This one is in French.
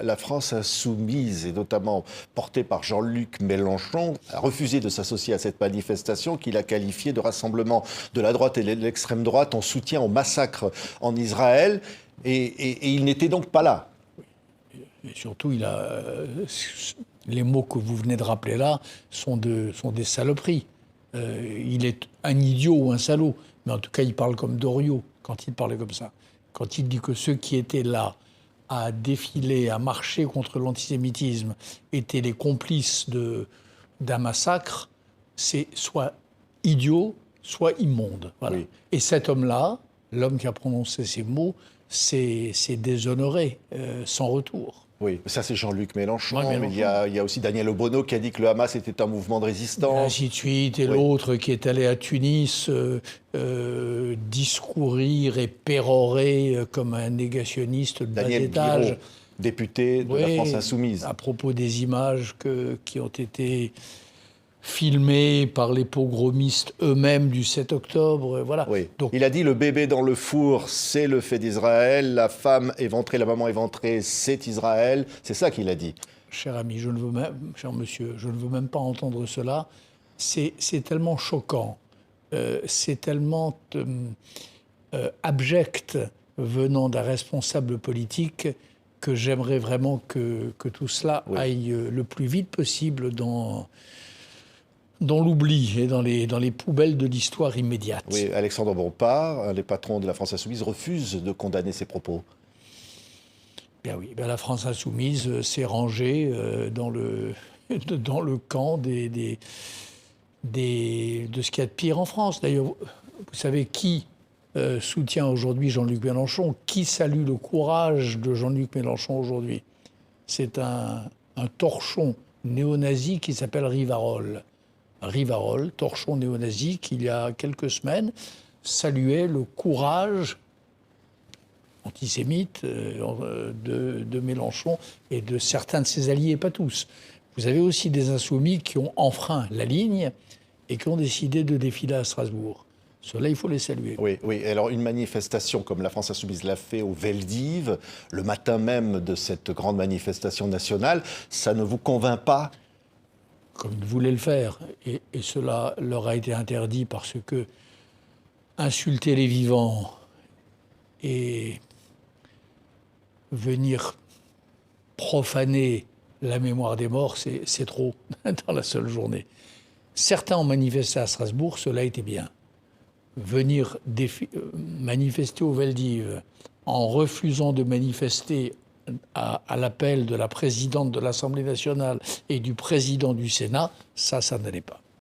La France insoumise, et notamment portée par Jean-Luc Mélenchon, a refusé de s'associer à cette manifestation qu'il a qualifiée de rassemblement de la droite et de l'extrême droite en soutien au massacre en Israël. Et il n'était donc pas là. Et surtout, les mots que vous venez de rappeler là sont des saloperies. Il est un idiot ou un salaud, mais en tout cas, il parle comme Doriot quand il parlait comme ça. Quand il dit que ceux qui étaient là à défiler, à marcher contre l'antisémitisme, étaient les complices d'un massacre, c'est soit idiot, soit immonde. Voilà. Oui. Et cet homme-là, l'homme qui a prononcé ces mots, c'est déshonoré, sans retour. Oui, ça c'est Jean-Luc Mélenchon, mais il y a aussi Daniel Obono qui a dit que le Hamas était un mouvement de résistance. Et ainsi de suite, et l'autre qui est allé à Tunis discourir et pérorer comme un négationniste de bas étage. Guiraud, député de la France Insoumise. À propos des images qui ont été filmés par les pogromistes eux-mêmes du 7 octobre, voilà. Oui. Donc, il a dit le bébé dans le four, c'est le fait d'Israël, la femme éventrée, la maman éventrée, c'est Israël. C'est ça qu'il a dit. Cher ami, cher monsieur, je ne veux même pas entendre cela. C'est tellement choquant, c'est tellement abject venant d'un responsable politique que j'aimerais vraiment que tout cela aille le plus vite possible dans l'oubli et dans les poubelles de l'histoire immédiate. Oui, Alexandre Bompard, un des patrons de la France Insoumise, refuse de condamner ces propos. Bien oui, la France Insoumise s'est rangée dans le camp de ce qu'il y a de pire en France. D'ailleurs, vous savez qui soutient aujourd'hui Jean-Luc Mélenchon? Qui salue le courage de Jean-Luc Mélenchon aujourd'hui? C'est un torchon néo-nazi qui s'appelle Rivarol. Rivarol, torchon néo-nazi, qui il y a quelques semaines saluait le courage antisémite de Mélenchon et de certains de ses alliés, pas tous. Vous avez aussi des insoumis qui ont enfreint la ligne et qui ont décidé de défiler à Strasbourg. Ceux-là, il faut les saluer. Oui, oui. Alors, une manifestation comme la France Insoumise l'a fait au Veldiv, le matin même de cette grande manifestation nationale, ça ne vous convainc pas? Comme ils voulaient le faire. Et cela leur a été interdit parce que insulter les vivants et venir profaner la mémoire des morts, c'est trop dans la seule journée. Certains ont manifesté à Strasbourg, cela était bien. Venir manifester au Veldiv en refusant de manifester à l'appel de la présidente de l'Assemblée nationale et du président du Sénat, ça n'allait pas.